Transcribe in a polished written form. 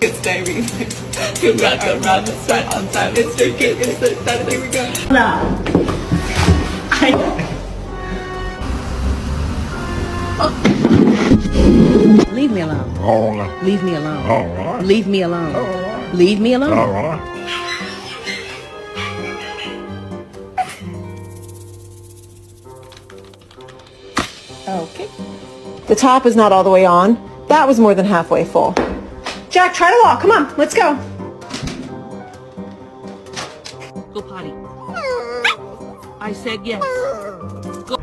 It's Davey. You got the round the start on time. It's the kid. It's the time. Here we go. Leave me alone. All right. Leave me alone. All right. Leave me alone. All right. Leave me alone. All right. Okay. The top is not all the way on. That was more than halfway full. Jack, try to walk. Come on, let's go. Go potty. I said yes. Go.